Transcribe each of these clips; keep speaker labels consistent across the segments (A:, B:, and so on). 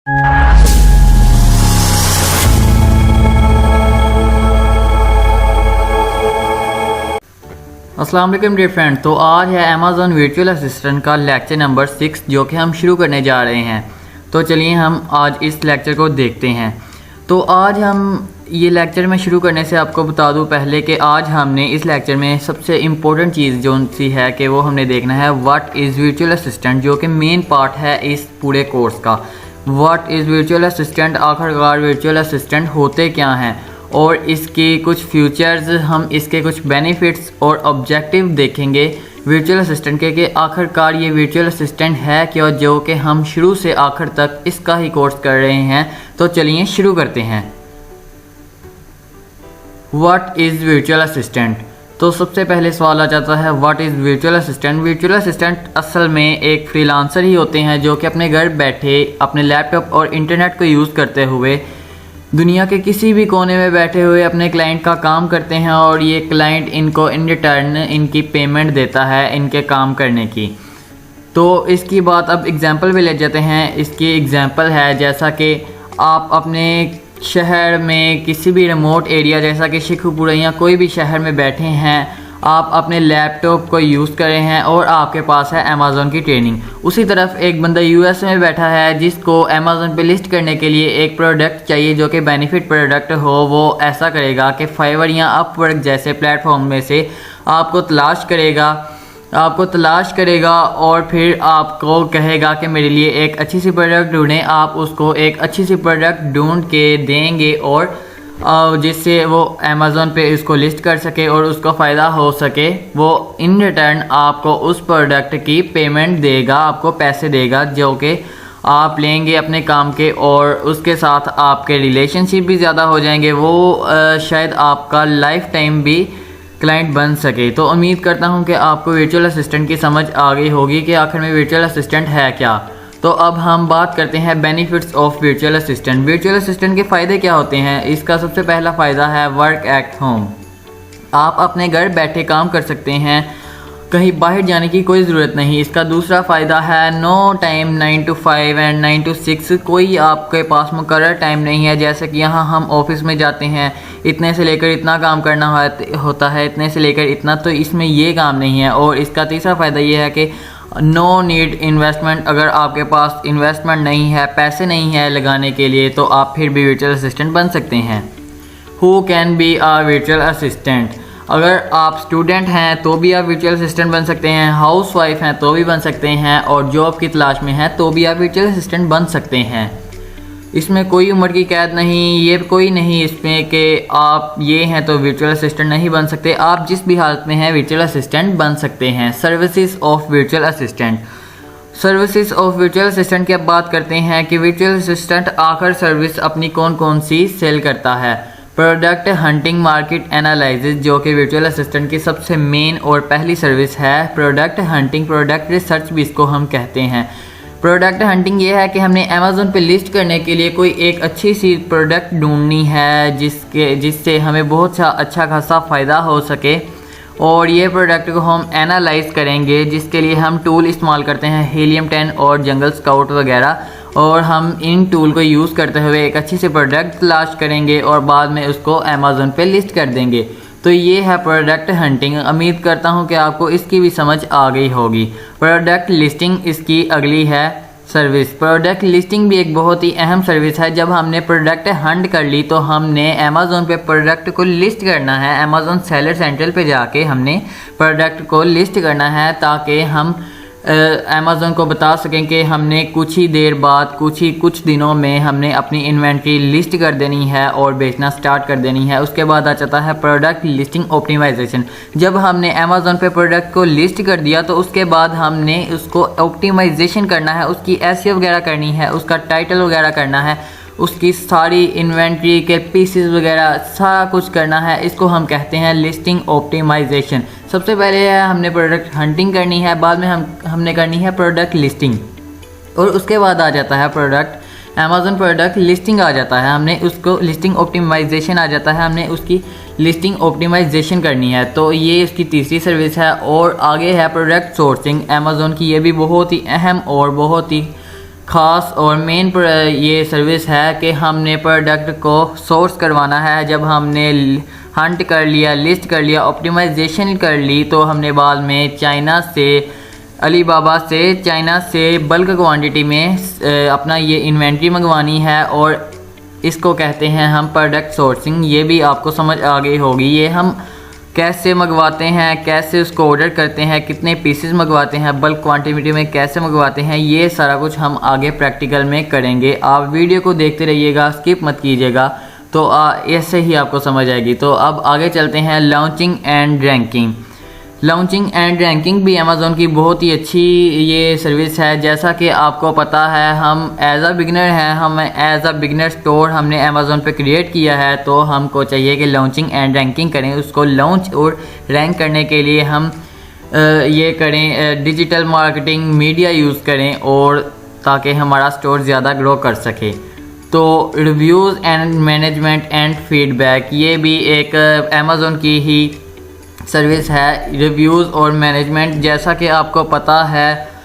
A: अस्सलाम वालेकुम dear friend. तो आज है अमेज़न वर्चुअल असिस्टेंट का लेक्चर नंबर 6 जो कि हम शुरू करने जा रहे हैं। तो चलिए हम आज इस लेक्चर को देखते हैं। तो आज हम ये लेक्चर में शुरू करने से आपको बता दूं पहले कि आज हमने इस लेक्चर में सबसे इम्पोर्टेंट चीज़ जो सी है कि वो हमने देखना है व्हाट इज़ वर्चुअल असिस्टेंट, जो कि मेन पार्ट है इस पूरे कोर्स का। व्हाट इज़ वर्चुअल असिस्टेंट, आखिरकार वर्चुअल असिस्टेंट होते क्या हैं और इसकी कुछ फ्यूचर्स, हम इसके कुछ बेनिफिट्स और ऑब्जेक्टिव देखेंगे वर्चुअल असिस्टेंट के कि आखिरकार ये वर्चुअल असिस्टेंट है क्या, जो कि हम शुरू से आखिर तक इसका ही कोर्स कर रहे हैं। तो चलिए शुरू करते हैं। What is virtual assistant. तो सबसे पहले सवाल आ जाता है what is virtual assistant. Virtual assistant असल में एक फ्रीलांसर ही होते हैं जो कि अपने घर बैठे अपने लैपटॉप और इंटरनेट को यूज़ करते हुए दुनिया के किसी भी कोने में बैठे हुए अपने क्लाइंट का काम करते हैं और ये क्लाइंट इनको इन रिटर्न इनकी पेमेंट देता है इनके काम करने की। तो इसकी बात अब एग्जांपल पे ले जाते हैं। इसकी एग्जांपल है जैसा कि आप अपने शहर में किसी भी रिमोट एरिया जैसा कि शेखुपुरा या कोई भी शहर में बैठे हैं, आप अपने लैपटॉप को यूज़ कर रहे हैं और आपके पास है अमेज़न की ट्रेनिंग। उसी तरफ एक बंदा यूएस में बैठा है जिसको अमेज़न पे लिस्ट करने के लिए एक प्रोडक्ट चाहिए जो कि बेनिफिट प्रोडक्ट हो। वो ऐसा करेगा कि फाइवर या अपवर्क जैसे प्लेटफॉर्म में से आपको तलाश करेगा और फिर आपको कहेगा कि मेरे लिए एक अच्छी सी प्रोडक्ट ढूंढें। आप उसको एक अच्छी सी प्रोडक्ट ढूंढ के देंगे और जिससे वो अमेज़न पे इसको लिस्ट कर सके और उसको फ़ायदा हो सके। वो इन रिटर्न आपको उस प्रोडक्ट की पेमेंट देगा, आपको पैसे देगा जो कि आप लेंगे अपने काम के और उसके साथ आपके रिलेशनशिप भी ज़्यादा हो जाएंगे। वो शायद आपका लाइफ टाइम भी क्लाइंट बन सके। तो उम्मीद करता हूँ कि आपको वर्चुअल असिस्टेंट की समझ आ गई होगी कि आखिर में वर्चुअल असिस्टेंट है क्या। तो अब हम बात करते हैं benefits of virtual assistant. Virtual assistant के फ़ायदे क्या होते हैं। इसका सबसे पहला फ़ायदा है वर्क एट होम। आप अपने घर बैठे काम कर सकते हैं, कहीं बाहर जाने की कोई ज़रूरत नहीं। इसका दूसरा फ़ायदा है no time 9 to 5 and 9 to 6। कोई आपके पास मुकर्रर टाइम नहीं है। जैसे कि यहाँ हम ऑफिस में जाते हैं, इतने से लेकर इतना काम करना होता है, इतने से लेकर इतना, तो इसमें ये काम नहीं है। और इसका तीसरा फ़ायदा ये है कि नो नीड इन्वेस्टमेंट। अगर आपके पास इन्वेस्टमेंट नहीं है, पैसे नहीं है लगाने के लिए, तो आप फिर भी वर्चुअल असिस्टेंट बन सकते हैं। Who can be a virtual assistant. अगर आप स्टूडेंट हैं तो भी आप वर्चुअल असिस्टेंट बन सकते हैं, हाउस वाइफ हैं तो भी बन सकते हैं, और जॉब की तलाश में हैं तो भी आप वर्चुअल असिस्टेंट बन सकते हैं। इसमें कोई उम्र की कैद नहीं, ये कोई नहीं इसमें कि आप ये हैं तो वर्चुअल असिस्टेंट नहीं बन सकते। आप जिस भी हालत में हैं वर्चुअल असिस्टेंट बन सकते हैं। Services of virtual assistant. Services of virtual assistant की अब बात करते हैं कि वर्चुअल असिस्टेंट आखिर सर्विस अपनी कौन कौन सी सेल करता है। प्रोडक्ट हंटिंग मार्केट एनालिसिस, जो कि वर्चुअल असिस्टेंट की सबसे मेन और पहली सर्विस है। प्रोडक्ट हंटिंग, प्रोडक्ट रिसर्च भी इसको हम कहते हैं। प्रोडक्ट हंटिंग ये है कि हमने अमेज़न पे लिस्ट करने के लिए कोई एक अच्छी सी प्रोडक्ट ढूंढनी है जिससे हमें बहुत सा अच्छा खासा फ़ायदा हो सके, और ये प्रोडक्ट को हम एनालाइज करेंगे जिसके लिए हम टूल इस्तेमाल करते हैं हीलियम 10 और जंगल स्काउट वगैरह। और हम इन टूल को यूज़ करते हुए एक अच्छी सी प्रोडक्ट तलाश करेंगे और बाद में उसको अमेज़न पे लिस्ट कर देंगे। तो ये है प्रोडक्ट हंटिंग। उम्मीद करता हूँ कि आपको इसकी भी समझ आ गई होगी। प्रोडक्ट लिस्टिंग इसकी अगली है सर्विस। प्रोडक्ट लिस्टिंग भी एक बहुत ही अहम सर्विस है। जब हमने प्रोडक्ट हंट कर ली तो हमने अमेज़न पे प्रोडक्ट को लिस्ट करना है। अमेज़न सेलर सेंट्रल पे जाके हमने प्रोडक्ट को लिस्ट करना है ताकि हम अमेज़न को बता सकें कि हमने कुछ ही देर बाद कुछ दिनों में हमने अपनी इन्वेंट्री लिस्ट कर देनी है और बेचना स्टार्ट कर देनी है। उसके बाद आ जाता है प्रोडक्ट लिस्टिंग ऑप्टिमाइजेशन। जब हमने अमेज़न पे प्रोडक्ट को लिस्ट कर दिया तो उसके बाद हमने उसको ऑप्टिमाइजेशन करना है, उसकी एसईओ वगैरह करनी है, उसका टाइटल वगैरह करना है, उसकी सारी इन्वेंट्री के पीसेस वगैरह सारा कुछ करना है। इसको हम कहते हैं लिस्टिंग ऑप्टिमाइजेशन। सबसे पहले हमने प्रोडक्ट हंटिंग करनी है, बाद में हमने करनी है प्रोडक्ट लिस्टिंग, और उसके बाद आ जाता है प्रोडक्ट अमेज़न प्रोडक्ट लिस्टिंग आ जाता है। हमने उसको लिस्टिंग ऑप्टिमाइजेशन आ जाता है, हमने उसकी लिस्टिंग ऑप्टिमाइजेशन करनी है। तो ये उसकी तीसरी सर्विस है। और आगे है प्रोडक्ट सोर्सिंग अमेज़न की। ये भी बहुत ही अहम और बहुत ही ख़ास और मेन ये सर्विस है कि हमने प्रोडक्ट को सोर्स करवाना है। जब हमने हंट कर लिया, लिस्ट कर लिया, ऑप्टिमाइजेशन कर ली, तो हमने बाद में चाइना से, अलीबाबा से, चाइना से बल्क क्वांटिटी में अपना ये इन्वेंट्री मंगवानी है और इसको कहते हैं हम प्रोडक्ट सोर्सिंग। ये भी आपको समझ आ गई होगी। ये हम कैसे मंगवाते हैं, कैसे उसको ऑर्डर करते हैं, कितने पीसेस मंगवाते हैं, बल्क क्वांटिटी में कैसे मंगवाते हैं, ये सारा कुछ हम आगे प्रैक्टिकल में करेंगे। आप वीडियो को देखते रहिएगा, स्किप मत कीजिएगा, तो ऐसे ही आपको समझ आएगी। तो अब आगे चलते हैं। Launching and ranking. Launching and ranking भी अमेज़ॉन की बहुत ही अच्छी ये सर्विस है। जैसा कि आपको पता है, हम एज अ बिगनर हैं, हम एज अ बिगनर स्टोर हमने अमेज़ॉन पे क्रिएट किया है, तो हमको चाहिए कि लॉन्चिंग एंड रैंकिंग करें। उसको लॉन्च और रैंक करने के लिए हम ये करें, डिजिटल मार्केटिंग मीडिया यूज़ करें, और ताकि हमारा स्टोर ज़्यादा ग्रो कर सके। तो reviews and management and feedback, ये भी एक अमेज़ॉन की ही सर्विस है। रिव्यूज़ और मैनेजमेंट, जैसा कि आपको पता है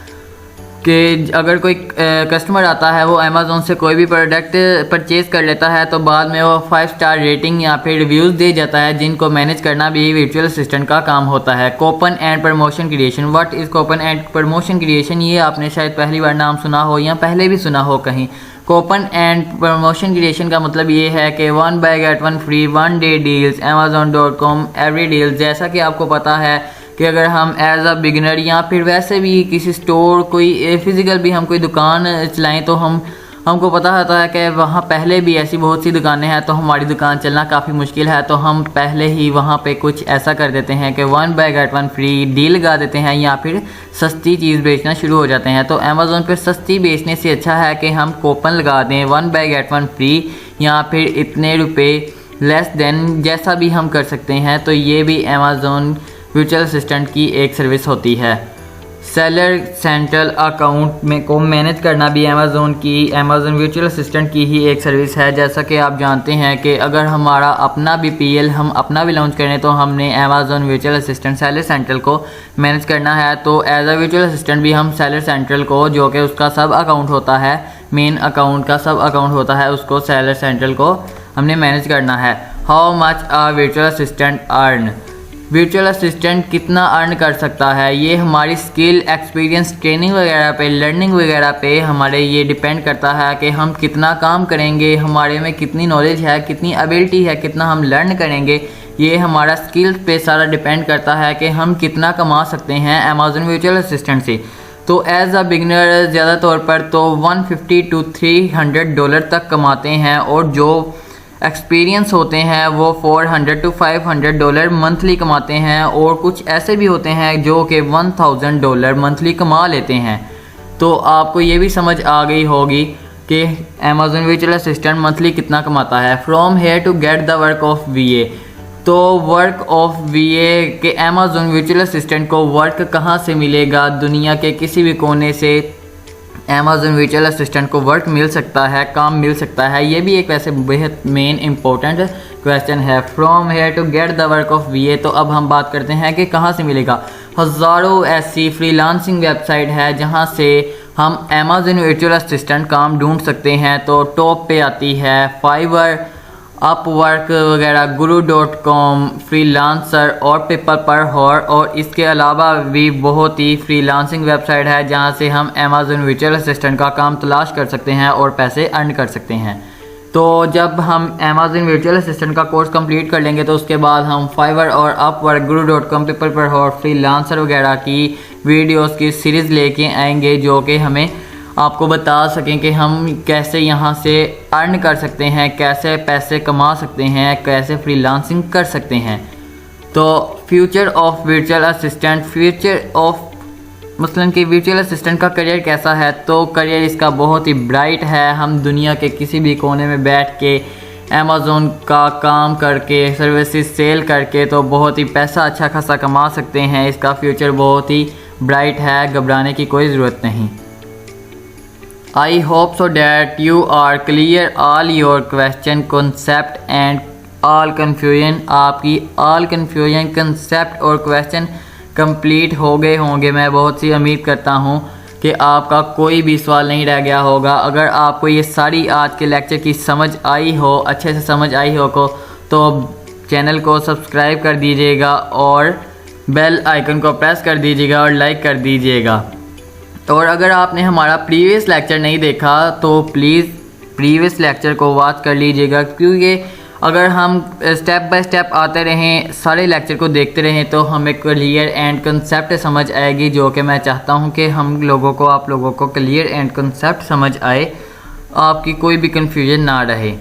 A: कि अगर कोई कस्टमर आता है, वो अमेज़ॉन से कोई भी प्रोडक्ट परचेज़ कर लेता है, तो बाद में वो 5 स्टार रेटिंग या फिर रिव्यूज़ दे जाता है, जिनको मैनेज करना भी वर्चुअल असिस्टेंट का काम होता है। Coupon and promotion creation. What is coupon and promotion creation? ये आपने शायद पहली बार नाम सुना हो या पहले भी सुना हो कहीं। कूपन एंड प्रमोशन क्रिएशन का मतलब ये है कि 1 buy get 1 free, 1 day deals, amazon.com every deal. जैसा कि आपको पता है कि अगर हम एज अ बिगनर या फिर वैसे भी किसी स्टोर, कोई फिज़िकल भी हम कोई दुकान चलाएं, तो हमको पता होता है कि वहाँ पहले भी ऐसी बहुत सी दुकानें हैं, तो हमारी दुकान चलना काफ़ी मुश्किल है। तो हम पहले ही वहाँ पे कुछ ऐसा कर देते हैं कि 1 बाय गेट 1 फ्री डील लगा देते हैं, या फिर सस्ती चीज़ बेचना शुरू हो जाते हैं। तो अमेज़ॉन पर सस्ती बेचने से अच्छा है कि हम कूपन लगा दें, 1 बाय गेट 1 फ्री, या फिर इतने रुपये लेस देन, जैसा भी हम कर सकते हैं। तो ये भी अमेज़ॉन वर्चुअल असिस्टेंट की एक सर्विस होती है। सेलर सेंट्रल अकाउंट में को मैनेज करना भी अमेज़ॉन वर्चुअल असिस्टेंट की ही एक सर्विस है। जैसा कि आप जानते हैं कि अगर हमारा अपना भी PL हम अपना भी लॉन्च करें, तो हमने Amazon virtual assistant seller central को मैनेज करना है। तो एज अ वर्चुअल असिस्टेंट भी हम सेलर सेंट्रल को, जो कि उसका सब अकाउंट होता है, मेन अकाउंट का सब अकाउंट होता है, उसको सेलर सेंट्रल को हमने मैनेज करना है। How much a virtual assistant earn? Virtual assistant कितना अर्न कर सकता है, ये हमारी स्किल, एक्सपीरियंस, ट्रेनिंग वगैरह पे, लर्निंग वगैरह पे हमारे ये डिपेंड करता है कि हम कितना काम करेंगे, हमारे में कितनी नॉलेज है, कितनी एबिलिटी है, कितना हम लर्न करेंगे। ये हमारा स्किल्स पे सारा डिपेंड करता है कि हम कितना कमा सकते हैं अमेज़ॉन वर्चुअल असिस्टेंट से। तो एज अ बिगनर ज़्यादा तौर पर तो $150 to $300 तक कमाते हैं, और जो एक्सपीरियंस होते हैं वो $400 to $500 मंथली कमाते हैं, और कुछ ऐसे भी होते हैं जो कि $1000 मंथली कमा लेते हैं। तो आपको ये भी समझ आ गई होगी कि अमेज़ॉन वर्चुअल असिस्टेंट मंथली कितना कमाता है। From here to get the work of VA। तो वर्क ऑफ VA के अमेज़ॉन वर्चुअल असिस्टेंट को वर्क कहाँ से मिलेगा? दुनिया के किसी भी कोने से अमेज़ॉन वर्चुअल असिस्टेंट को वर्क मिल सकता है, काम मिल सकता है। ये भी एक वैसे बेहद मेन इंपॉर्टेंट क्वेश्चन है। From here to get the work of VA। तो अब हम बात करते हैं कि कहाँ से मिलेगा। हज़ारों ऐसी फ्रीलांसिंग वेबसाइट है जहाँ से हम अमेज़ॉन वर्चुअल असिस्टेंट काम ढूंढ सकते हैं। तो टॉप पे आती है फाइवर, अपवर्क वगैरह, guru.com, फ्रीलांसर और पेपर पर हॉर, और इसके अलावा भी बहुत ही फ्रीलांसिंग वेबसाइट है जहां से हम अमेज़ॉन वर्चुअल असिस्टेंट का काम तलाश कर सकते हैं और पैसे अर्न कर सकते हैं। तो जब हम अमेज़ॉन वर्चुअल असिस्टेंट का कोर्स कंप्लीट कर लेंगे, तो उसके बाद हम फाइवर और अपवर्क, guru.com, पेपर पर हॉर, फ्रीलांसर वगैरह की वीडियोज़ की सीरीज़ लेके आएंगे, जो कि हमें आपको बता सकें कि हम कैसे यहाँ से अर्न कर सकते हैं, कैसे पैसे कमा सकते हैं, कैसे फ्रीलांसिंग कर सकते हैं। तो future of virtual assistant, future of मसलन कि वर्चुअल असिस्टेंट का करियर कैसा है? तो करियर इसका बहुत ही ब्राइट है। हम दुनिया के किसी भी कोने में बैठ के अमेज़ॉन का काम करके, सर्विसेज सेल करके, तो बहुत ही पैसा अच्छा खासा कमा सकते हैं। इसका फ्यूचर बहुत ही ब्राइट है, घबराने की कोई ज़रूरत नहीं। I hope so that you are clear all your question, concept and all confusion। आपकी all confusion, concept और question कंप्लीट हो गए होंगे। मैं बहुत सी उम्मीद करता हूँ कि आपका कोई भी सवाल नहीं रह गया होगा। अगर आपको ये सारी आज के लेक्चर की समझ आई हो, अच्छे से समझ आई हो तो चैनल को सब्सक्राइब कर दीजिएगा और बेल आइकन को प्रेस कर दीजिएगा और लाइक कर दीजिएगा। और अगर आपने हमारा प्रीवियस लेक्चर नहीं देखा तो प्लीज़ प्रीवियस लेक्चर को वॉच कर लीजिएगा, क्योंकि अगर हम स्टेप बाय स्टेप आते रहें, सारे लेक्चर को देखते रहें तो हमें क्लियर एंड कंसेप्ट समझ आएगी, जो कि मैं चाहता हूं कि हम लोगों को, आप लोगों को क्लियर एंड कंसेप्ट समझ आए, आपकी कोई भी कन्फ्यूजन ना रहे।